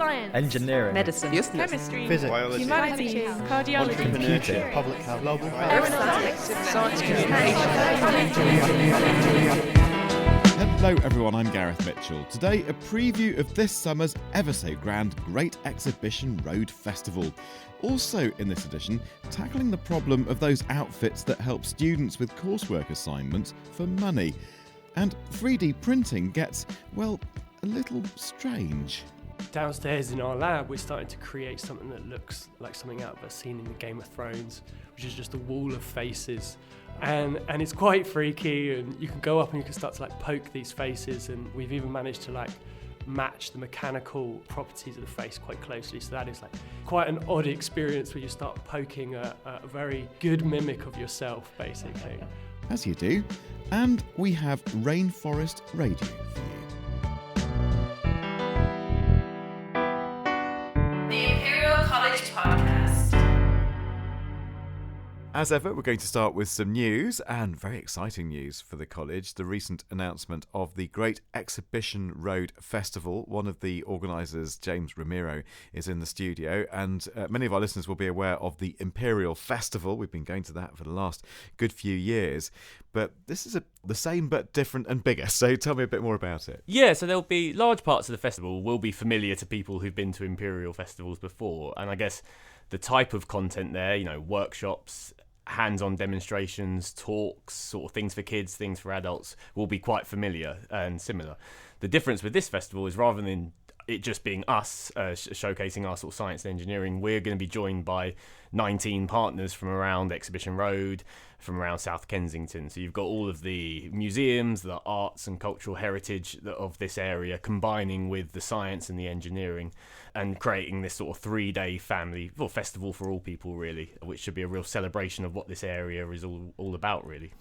science, engineering, medicine, chemistry, physics, biology, humanities, cardiology, computing, public health, global aeronautics, science communication. Hello everyone, I'm Gareth Mitchell. Today, a preview of this summer's ever so grand Great Exhibition Road Festival. Also in this edition, tackling the problem of those outfits that help students with coursework assignments for money. And 3D printing gets, well, a little strange. Downstairs in our lab, we're starting to create something that looks like something out of a scene in the Game of Thrones, which is just a wall of faces. And it's quite freaky, and you can go up and you can start to poke these faces, and we've even managed to match the mechanical properties of the face quite closely. So that is quite an odd experience where you start poking a very good mimic of yourself, basically. As you do. And we have Rainforest Radio for you. The Imperial College Podcast. As ever, we're going to start with some news, and very exciting news for the college. The recent announcement of the Great Exhibition Road Festival. One of the organisers, James Ramiro, is in the studio, and many of our listeners will be aware of the Imperial Festival. We've been going to that for the last good few years. But this is the same but different and bigger, so tell me a bit more about it. Yeah, so there'll be large parts of the festival will be familiar to people who've been to Imperial festivals before, and I guess the type of content there, workshops, hands-on demonstrations, talks, sort of things for kids, things for adults, will be quite familiar and similar. The difference with this festival is rather than it just being us showcasing our sort of science and engineering, we're going to be joined by 19 partners from around Exhibition Road, from around South Kensington. So you've got all of the museums, the arts and cultural heritage of this area combining with the science and the engineering, and creating this sort of 3-day festival for all people, really, which should be a real celebration of what this area is all about, really.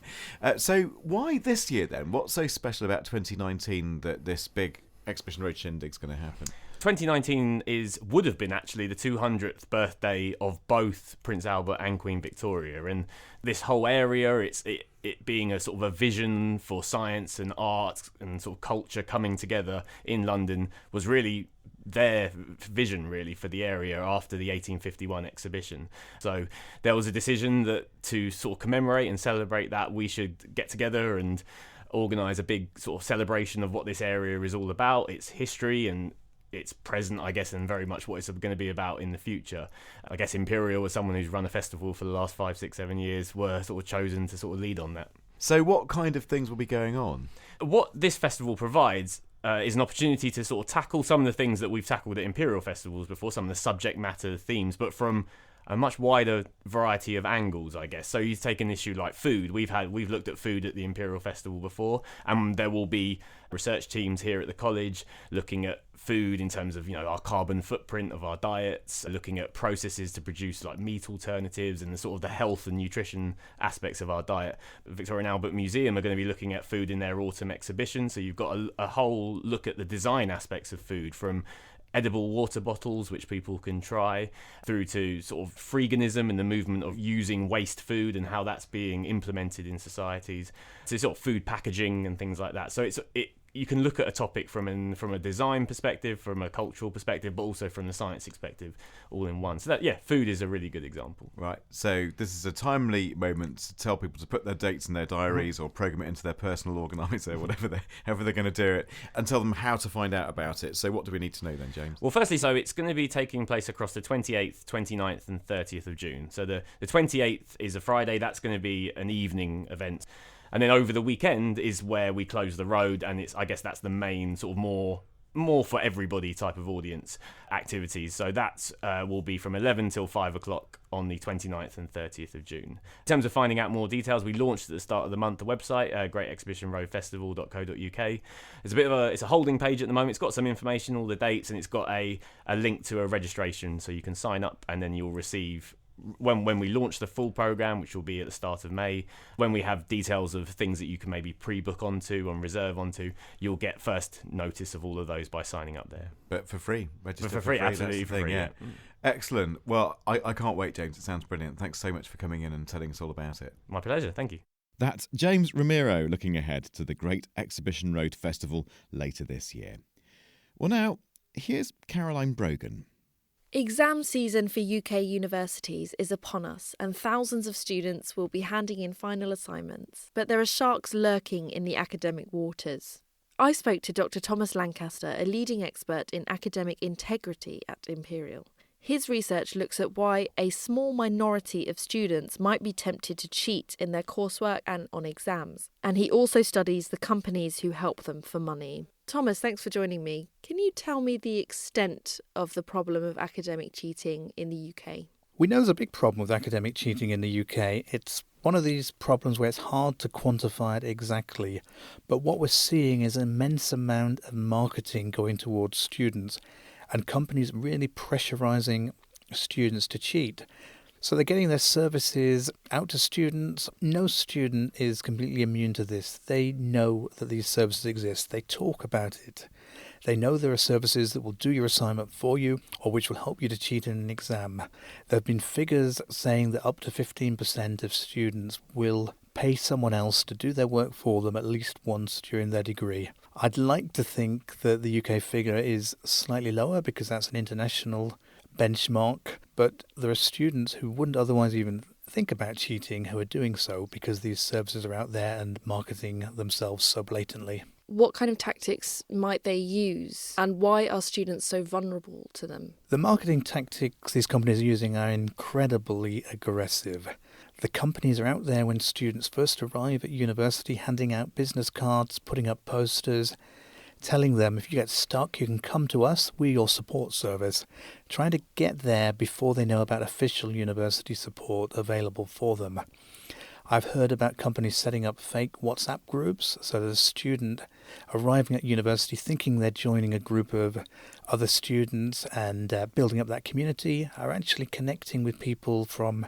So why this year then? What's so special about 2019 that this big Exhibition Road shindig's going to happen? 2019 would have been actually the 200th birthday of both Prince Albert and Queen Victoria, and this whole area, it being a sort of a vision for science and art and sort of culture coming together in London, was really their vision really for the area after the 1851 exhibition. So there was a decision that to sort of commemorate and celebrate that, we should get together and organise a big sort of celebration of what this area is all about, its history and its present, I guess, and very much what it's going to be about in the future. I guess Imperial, as someone who's run a festival for the last 5, 6, 7 years, were sort of chosen to sort of lead on that. So what kind of things will be going on? What this festival provides is an opportunity to sort of tackle some of the things that we've tackled at Imperial festivals before, some of the subject matter themes, but from a much wider variety of angles, I guess. So you take an issue like food. We've looked at food at the Imperial Festival before, and there will be research teams here at the college looking at food in terms of our carbon footprint of our diets, looking at processes to produce meat alternatives and the sort of the health and nutrition aspects of our diet. Victoria and Albert Museum are going to be looking at food in their autumn exhibition, so you've got a whole look at the design aspects of food, from edible water bottles, which people can try, through to sort of freeganism and the movement of using waste food and how that's being implemented in societies, to sort of food packaging and things like that. So you can look at a topic from a design perspective, from a cultural perspective, but also from the science perspective, all in one. So food is a really good example. Right. So this is a timely moment to tell people to put their dates in their diaries or program it into their personal organiser, however they're going to do it, and tell them how to find out about it. So what do we need to know then, James? Well, firstly, so it's going to be taking place across the 28th, 29th and 30th of June. So the 28th is a Friday. That's going to be an evening event. And then over the weekend is where we close the road, and I guess that's the main sort of more for everybody type of audience activities. So that will be from 11 till 5 o'clock on the 29th and 30th of June. In terms of finding out more details, we launched at the start of the month the website, greatexhibitionroadfestival.co.uk. It's a holding page at the moment. It's got some information, all the dates, and it's got a link to a registration, so you can sign up and then you'll receive, when we launch the full programme, which will be at the start of May, when we have details of things that you can maybe pre-book onto and reserve onto, you'll get first notice of all of those by signing up there. But for free. Register for free, absolutely for free, yeah. Excellent. Well, I can't wait, James. It sounds brilliant. Thanks so much for coming in and telling us all about it. My pleasure. Thank you. That's James Ramiro looking ahead to the Great Exhibition Road Festival later this year. Well, now, Here's Caroline Brogan. Exam season for UK universities is upon us, and thousands of students will be handing in final assignments. But there are sharks lurking in the academic waters. I spoke to Dr Thomas Lancaster, a leading expert in academic integrity at Imperial. His research looks at why a small minority of students might be tempted to cheat in their coursework and on exams. And he also studies the companies who help them for money. Thomas, thanks for joining me. Can you tell me the extent of the problem of academic cheating in the UK? We know there's a big problem with academic cheating in the UK. It's one of these problems where it's hard to quantify it exactly. But what we're seeing is an immense amount of marketing going towards students, and companies really pressurising students to cheat. So they're getting their services out to students. No student is completely immune to this. They know that these services exist. They talk about it. They know there are services that will do your assignment for you or which will help you to cheat in an exam. There have been figures saying that up to 15% of students will pay someone else to do their work for them at least once during their degree. I'd like to think that the UK figure is slightly lower because that's an international benchmark, but there are students who wouldn't otherwise even think about cheating who are doing so because these services are out there and marketing themselves so blatantly. What kind of tactics might they use, and why are students so vulnerable to them? The marketing tactics these companies are using are incredibly aggressive. The companies are out there when students first arrive at university, handing out business cards, putting up posters, telling them if you get stuck, you can come to us, we're your support service, trying to get there before they know about official university support available for them. I've heard about companies setting up fake WhatsApp groups so that a student arriving at university thinking they're joining a group of other students and building up that community are actually connecting with people from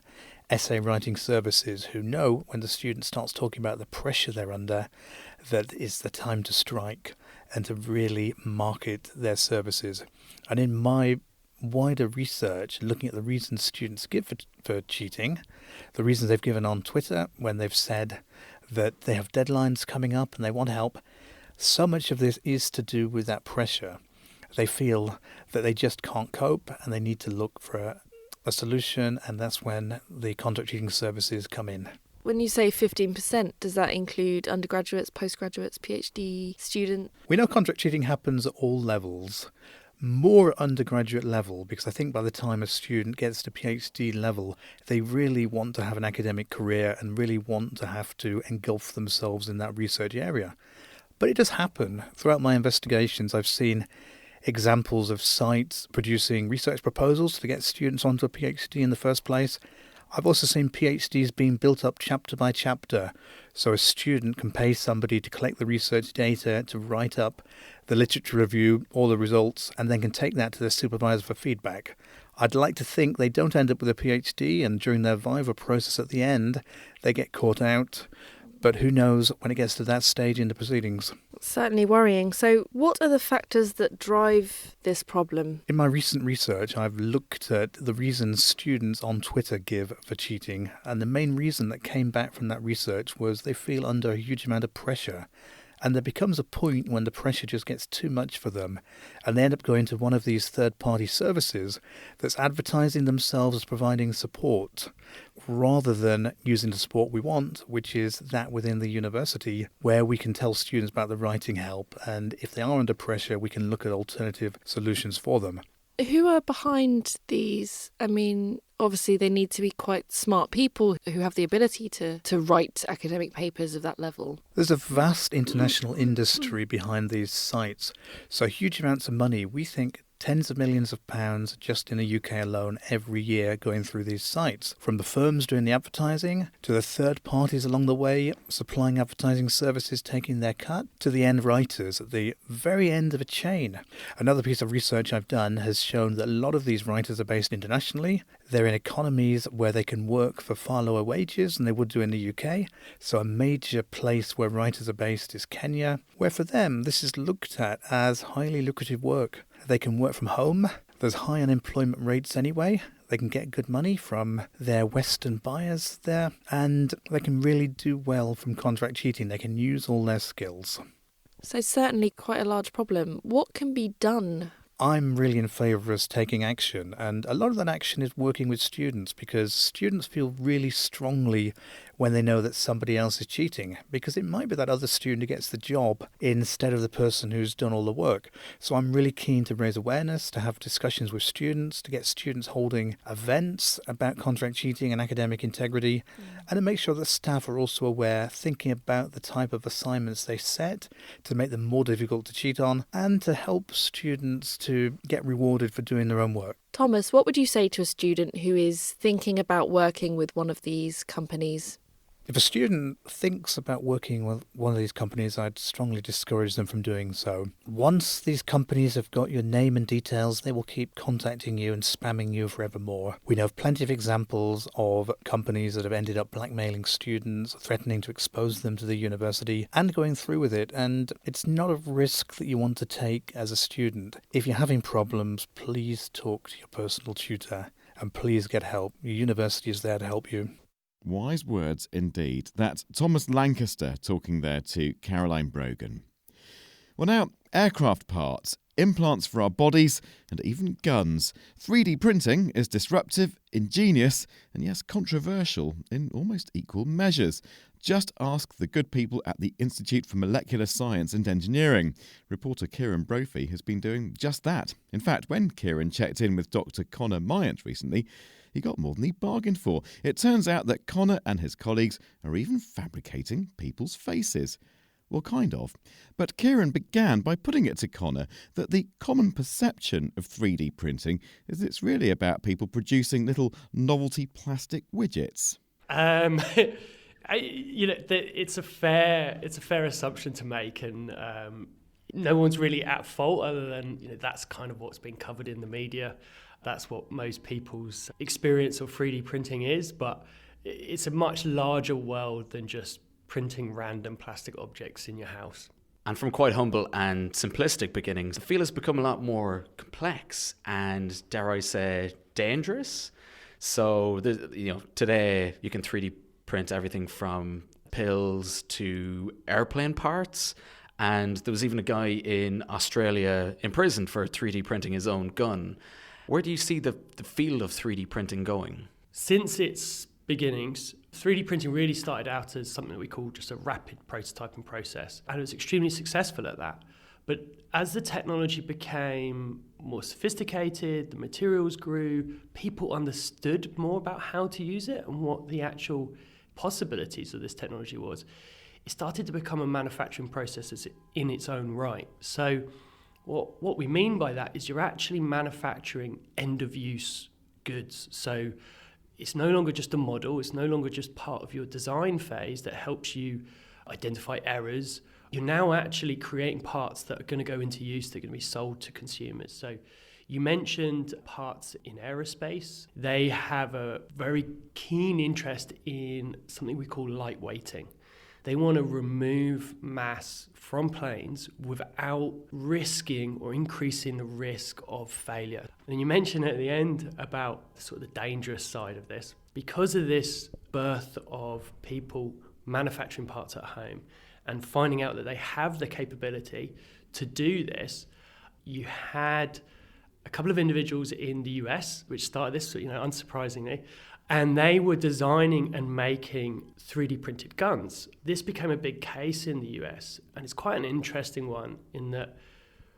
essay writing services who know when the student starts talking about the pressure they're under that it's the time to strike and to really market their services. And in my wider research, looking at the reasons students give for cheating, the reasons they've given on Twitter when they've said that they have deadlines coming up and they want help, so much of this is to do with that pressure. They feel that they just can't cope and they need to look for a solution, and that's when the contract cheating services come in. When you say 15%, does that include undergraduates, postgraduates, PhD students? We know contract cheating happens at all levels. More at undergraduate level, because I think by the time a student gets to PhD level, they really want to have an academic career and really want to have to engulf themselves in that research area. But it does happen. Throughout my investigations, I've seen examples of sites producing research proposals to get students onto a PhD in the first place. I've also seen PhDs being built up chapter by chapter, so a student can pay somebody to collect the research data, to write up the literature review, all the results, and then can take that to their supervisor for feedback. I'd like to think they don't end up with a PhD, and during their Viva process at the end, they get caught out. But who knows when it gets to that stage in the proceedings. Certainly worrying. So what are the factors that drive this problem? In my recent research, I've looked at the reasons students on Twitter give for cheating, and the main reason that came back from that research was they feel under a huge amount of pressure. And there becomes a point when the pressure just gets too much for them, and they end up going to one of these third-party services that's advertising themselves as providing support, rather than using the support we want, which is that within the university, where we can tell students about the writing help, and if they are under pressure, we can look at alternative solutions for them. Who are behind these? I mean, obviously they need to be quite smart people who have the ability to write academic papers of that level. There's a vast international industry behind these sites, so huge amounts of money. We think tens of millions of pounds just in the UK alone every year going through these sites, from the firms doing the advertising to the third parties along the way supplying advertising services taking their cut, to the end writers at the very end of a chain. Another piece of research I've done has shown that a lot of these writers are based internationally. They're in economies where they can work for far lower wages than they would do in the UK. So a major place where writers are based is Kenya, where for them this is looked at as highly lucrative work. They can work from home. There's high unemployment rates anyway. They can get good money from their Western buyers there, and they can really do well from contract cheating. They can use all their skills. So certainly quite a large problem. What can be done I'm really in favour of us taking action, and a lot of that action is working with students, because students feel really strongly when they know that somebody else is cheating, because it might be that other student who gets the job instead of the person who's done all the work. So I'm really keen to raise awareness, to have discussions with students, to get students holding events about contract cheating and academic integrity, and to make sure that staff are also aware, thinking about the type of assignments they set to make them more difficult to cheat on, and to help students to get rewarded for doing their own work. Thomas, what would you say to a student who is thinking about working with one of these companies? If a student thinks about working with one of these companies, I'd strongly discourage them from doing so. Once these companies have got your name and details, they will keep contacting you and spamming you forevermore. We know of plenty of examples of companies that have ended up blackmailing students, threatening to expose them to the university, and going through with it. And it's not a risk that you want to take as a student. If you're having problems, please talk to your personal tutor and please get help. Your university is there to help you. Wise words indeed. That's Thomas Lancaster talking there to Caroline Brogan. Well, now, aircraft parts, implants for our bodies, and even guns. 3D printing is disruptive, ingenious, and yes, controversial in almost equal measures. Just ask the good people at the Institute for Molecular Science and Engineering. Reporter Kieran Brophy has been doing just that. In fact, when Kieran checked in with Dr Connor Myant recently, he got more than he bargained for. It turns out that Connor and his colleagues are even fabricating people's faces. Well, kind of. But Kieran began by putting it to Connor that the common perception of 3D printing is it's really about people producing little novelty plastic widgets. It's a fair assumption to make, and no one's really at fault other than that's kind of what's been covered in the media. That's what most people's experience of 3D printing is, but it's a much larger world than just printing random plastic objects in your house. And from quite humble and simplistic beginnings, the field has become a lot more complex and, dare I say, dangerous. So, today you can 3D print everything from pills to airplane parts. And there was even a guy in Australia imprisoned for 3D printing his own gun. Where do you see the field of 3D printing going? Since its beginnings, 3D printing really started out as something that we call just a rapid prototyping process, and it was extremely successful at that. But as the technology became more sophisticated, the materials grew, people understood more about how to use it and what the actual possibilities of this technology was. It started to become a manufacturing process in its own right. So what we mean by that is you're actually manufacturing end-of-use goods. So it's no longer just a model, it's no longer just part of your design phase that helps you identify errors. You're now actually creating parts that are going to go into use, that are going to be sold to consumers. So you mentioned parts in aerospace. They have a very keen interest in something we call lightweighting. They want to remove mass from planes without risking or increasing the risk of failure. And you mentioned at the end about sort of the dangerous side of this. Because of this birth of people manufacturing parts at home and finding out that they have the capability to do this, you had a couple of individuals in the US which started this, unsurprisingly, and they were designing and making 3D printed guns. This became a big case in the US, and it's quite an interesting one in that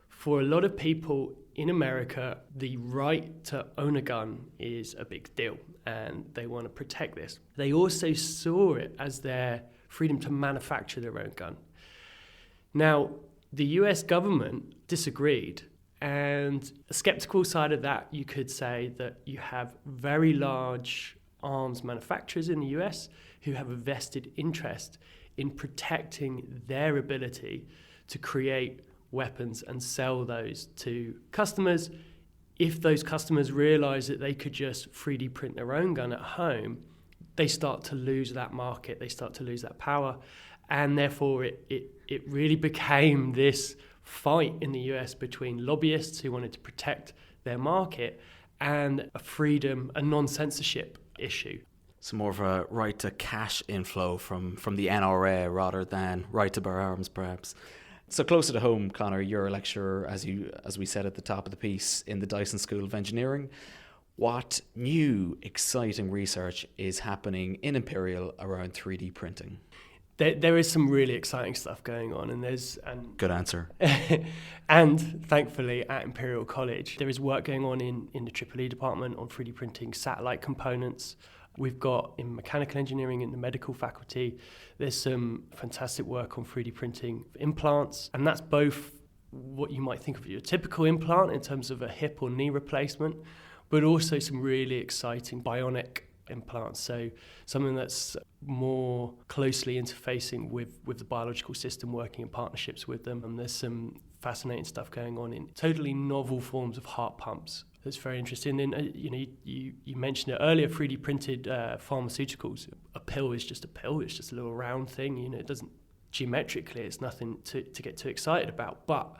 for a lot of people in America, the right to own a gun is a big deal, and they want to protect this. They also saw it as their freedom to manufacture their own gun. Now, the US government disagreed. And a skeptical side of that, you could say that you have very large arms manufacturers in the US who have a vested interest in protecting their ability to create weapons and sell those to customers. If those customers realize that they could just 3D print their own gun at home, they start to lose that market, they start to lose that power. And therefore, it really became this fight in the US between lobbyists who wanted to protect their market and a freedom, a non-censorship issue. So more of a right to cash inflow from the NRA rather than right to bear arms, perhaps. So closer to home, Connor, you're a lecturer, as we said at the top of the piece, in the Dyson School of Engineering. What new, exciting research is happening in Imperial around 3D printing? There is some really exciting stuff going on, Good answer. And thankfully at Imperial College, there is work going on in the EEE department on 3D printing satellite components. We've got in mechanical engineering in the medical faculty, there's some fantastic work on 3D printing implants, and that's both what you might think of as your typical implant in terms of a hip or knee replacement, but also some really exciting bionic implants, so something that's more closely interfacing with the biological system, working in partnerships with them. And there's some fascinating stuff going on in totally novel forms of heart pumps that's very interesting. And you mentioned it earlier, 3D printed pharmaceuticals. A pill is just a pill, it's just a little round thing, it doesn't geometrically, it's nothing to get too excited about. But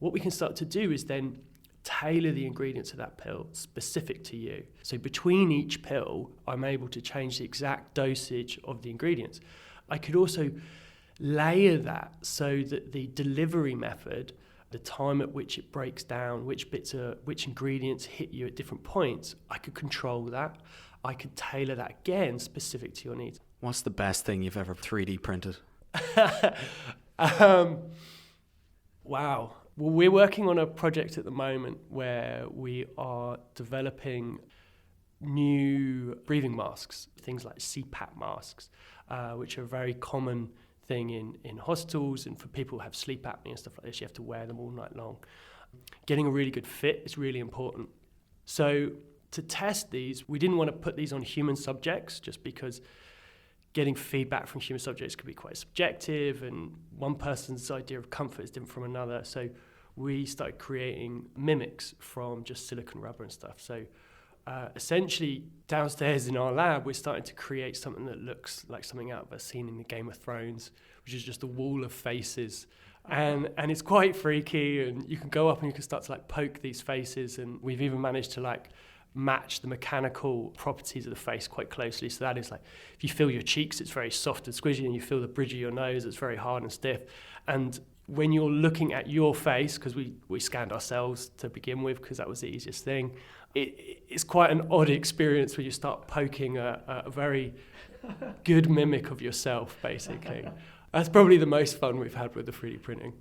what we can start to do is then tailor the ingredients of that pill specific to you. So between each pill, I'm able to change the exact dosage of the ingredients. I could also layer that so that the delivery method, the time at which it breaks down, which ingredients hit you at different points, I could control that. I could tailor that again specific to your needs. What's the best thing you've ever 3D printed? Wow. Well, we're working on a project at the moment where we are developing new breathing masks, things like CPAP masks, which are a very common thing in hospitals, and for people who have sleep apnea and stuff like this, you have to wear them all night long. Getting a really good fit is really important. So to test these, we didn't want to put these on human subjects just because getting feedback from human subjects could be quite subjective, and one person's idea of comfort is different from another. So we started creating mimics from just silicone rubber and stuff. So essentially, downstairs in our lab, we're starting to create something that looks like something out of a scene in the Game of Thrones, which is just a wall of faces. And it's quite freaky, and you can go up and you can start to poke these faces, and we've even managed to match the mechanical properties of the face quite closely. So that is if you feel your cheeks, it's very soft and squishy, and you feel the bridge of your nose, it's very hard and stiff. And when you're looking at your face, because we scanned ourselves to begin with, because that was the easiest thing, it's quite an odd experience when you start poking a very good mimic of yourself, basically. That's probably the most fun we've had with the 3D printing.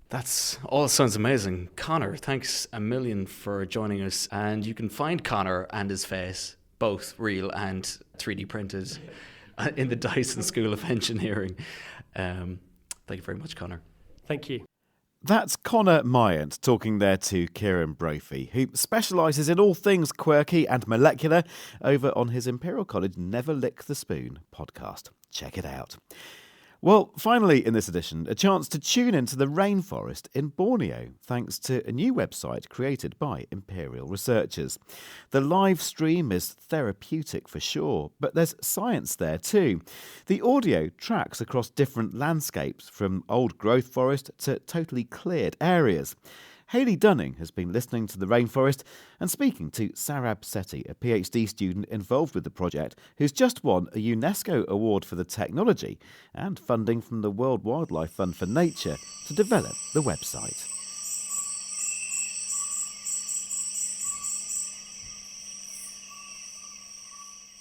That's all sounds amazing. Connor, thanks a million for joining us. And you can find Connor and his face, both real and 3D printed, in the Dyson School of Engineering. Thank you very much, Connor. Thank you. That's Connor Myant talking there to Kieran Brophy, who specialises in all things quirky and molecular over on his Imperial College Never Lick the Spoon podcast. Check it out. Well, finally in this edition, a chance to tune into the Rainforest in Borneo, thanks to a new website created by Imperial researchers. The live stream is therapeutic for sure, but there's science there too. The audio tracks across different landscapes, from old growth forest to totally cleared areas. Hayley Dunning has been listening to the Rainforest and speaking to Sarab Sethi, a PhD student involved with the project, who's just won a UNESCO award for the technology and funding from the World Wildlife Fund for Nature to develop the website.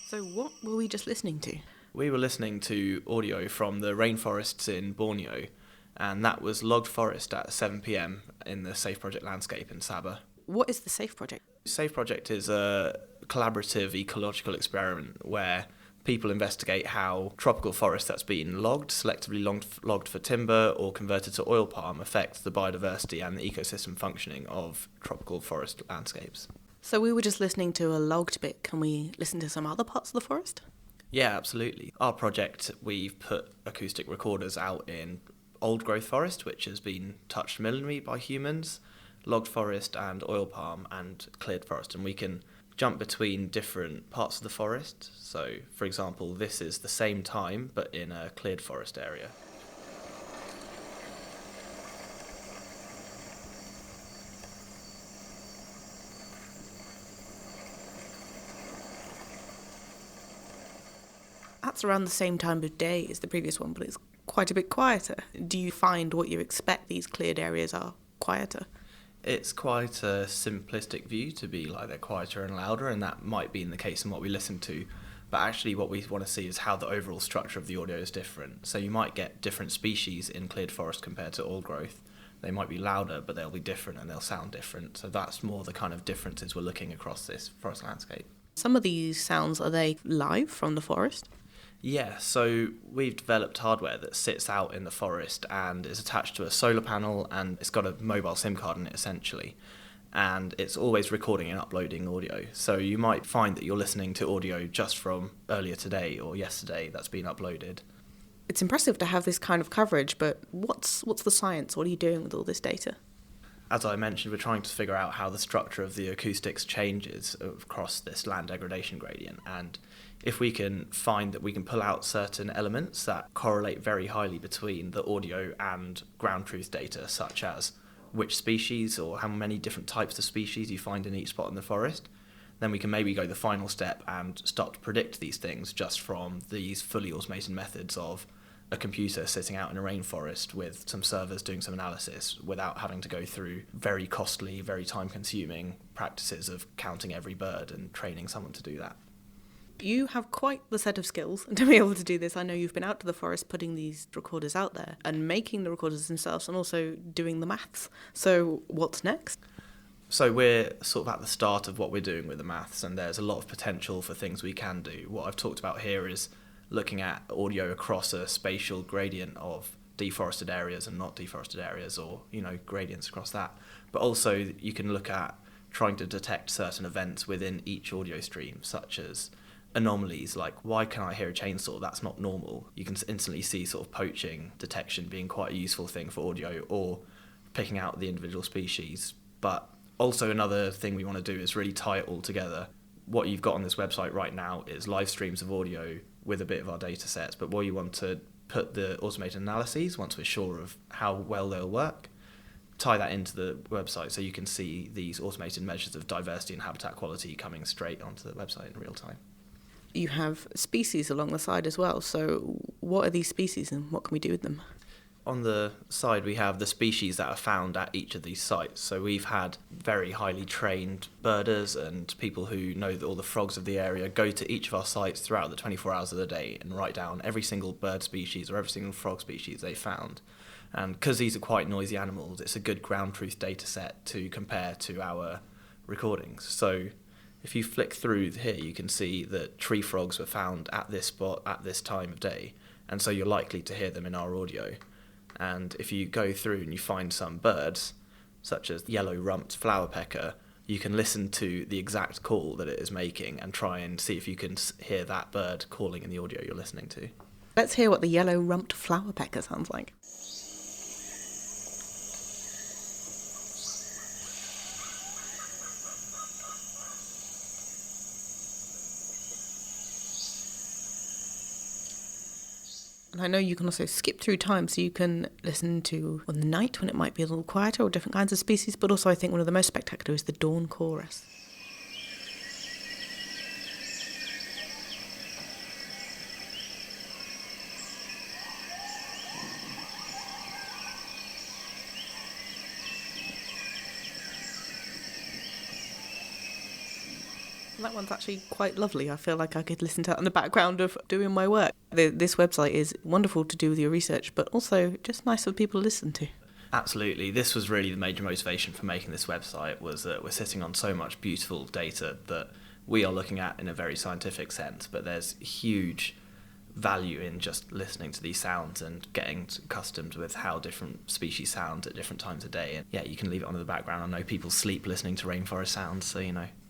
So what were we just listening to? We were listening to audio from the rainforests in Borneo, and that was logged forest at 7 p.m. in the Safe Project landscape in Sabah. What is the Safe Project? Safe Project is a collaborative ecological experiment where people investigate how tropical forest that's been logged, selectively logged for timber or converted to oil palm, affects the biodiversity and the ecosystem functioning of tropical forest landscapes. So we were just listening to a logged bit. Can we listen to some other parts of the forest? Yeah, absolutely. Our project, we've put acoustic recorders out in old growth forest, which has been touched minimally by humans, logged forest and oil palm, and cleared forest, and we can jump between different parts of the forest. So, for example, this is the same time but in a cleared forest area. That's around the same time of day as the previous one, but it's quite a bit quieter. Do you find what you expect these cleared areas are quieter? It's quite a simplistic view to be like they're quieter and louder, and that might be in the case in what we listen to. But actually what we want to see is how the overall structure of the audio is different. So you might get different species in cleared forest compared to old growth. They might be louder, but they'll be different and they'll sound different. So that's more the kind of differences we're looking across this forest landscape. Some of these sounds, are they live from the forest? Yeah, so we've developed hardware that sits out in the forest and is attached to a solar panel, and it's got a mobile SIM card in it essentially. And it's always recording and uploading audio. So you might find that you're listening to audio just from earlier today or yesterday that's been uploaded. It's impressive to have this kind of coverage, but what's the science? What are you doing with all this data? As I mentioned, we're trying to figure out how the structure of the acoustics changes across this land degradation gradient. And if we can find that we can pull out certain elements that correlate very highly between the audio and ground truth data, such as which species or how many different types of species you find in each spot in the forest, then we can maybe go the final step and start to predict these things just from these fully automated methods of a computer sitting out in a rainforest with some servers doing some analysis without having to go through very costly, very time-consuming practices of counting every bird and training someone to do that. You have quite the set of skills to be able to do this. I know you've been out to the forest putting these recorders out there and making the recorders themselves and also doing the maths. So what's next? So we're sort of at the start of what we're doing with the maths, and there's a lot of potential for things we can do. What I've talked about here is looking at audio across a spatial gradient of deforested areas and not deforested areas, or, gradients across that. But also you can look at trying to detect certain events within each audio stream, such as anomalies like, why can I hear a chainsaw? That's not normal. You can instantly see sort of poaching detection being quite a useful thing for audio, or picking out the individual species. But also another thing we want to do is really tie it all together. What you've got on this website right now is live streams of audio with a bit of our data sets, but what you want to put the automated analyses, once we're sure of how well they'll work, tie that into the website so you can see these automated measures of diversity and habitat quality coming straight onto the website in real time. You have species along the side as well, so what are these species and what can we do with them? On the side we have the species that are found at each of these sites. So we've had very highly trained birders and people who know all the frogs of the area go to each of our sites throughout the 24 hours of the day and write down every single bird species or every single frog species they found. And because these are quite noisy animals, it's a good ground truth data set to compare to our recordings. So if you flick through here, you can see that tree frogs were found at this spot at this time of day, and so you're likely to hear them in our audio. And if you go through and you find some birds, such as yellow-rumped flowerpecker, you can listen to the exact call that it is making and try and see if you can hear that bird calling in the audio you're listening to. Let's hear what the yellow-rumped flowerpecker sounds like. And I know you can also skip through time, so you can listen to on the night when it might be a little quieter or different kinds of species, but also I think one of the most spectacular is the dawn chorus. That one's actually quite lovely. I feel like I could listen to that in the background of doing my work. This website is wonderful to do with your research, but also just nice for people to listen to. Absolutely. This was really the major motivation for making this website, was that we're sitting on so much beautiful data that we are looking at in a very scientific sense, but there's huge value in just listening to these sounds and getting accustomed with how different species sound at different times of day. And yeah, you can leave it on in the background. I know people sleep listening to rainforest sounds, so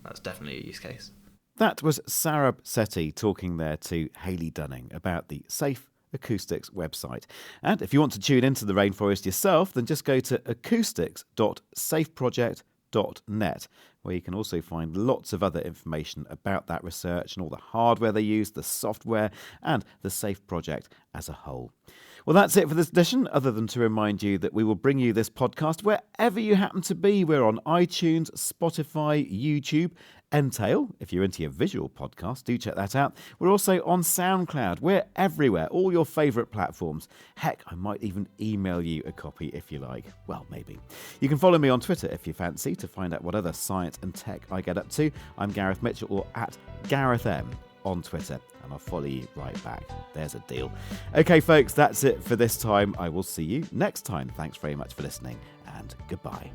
that's definitely a use case. That was Sarab Sethi talking there to Hayley Dunning about the Safe Acoustics website. And if you want to tune into the rainforest yourself, then just go to acoustics.safeproject.net, where you can also find lots of other information about that research and all the hardware they use, the software, and the SAFE project as a whole. Well, that's it for this edition, other than to remind you that we will bring you this podcast wherever you happen to be. We're on iTunes, Spotify, YouTube, Entail. If you're into your visual podcast, do check that out. We're also on SoundCloud. We're everywhere, all your favourite platforms. Heck, I might even email you a copy if you like. Well, maybe. You can follow me on Twitter if you fancy to find out what other science and tech I get up to. I'm Gareth Mitchell, or at Gareth M on Twitter, and I'll follow you right back. There's a deal. Okay, folks, that's it for this time. I will see you next time. Thanks very much for listening, and goodbye.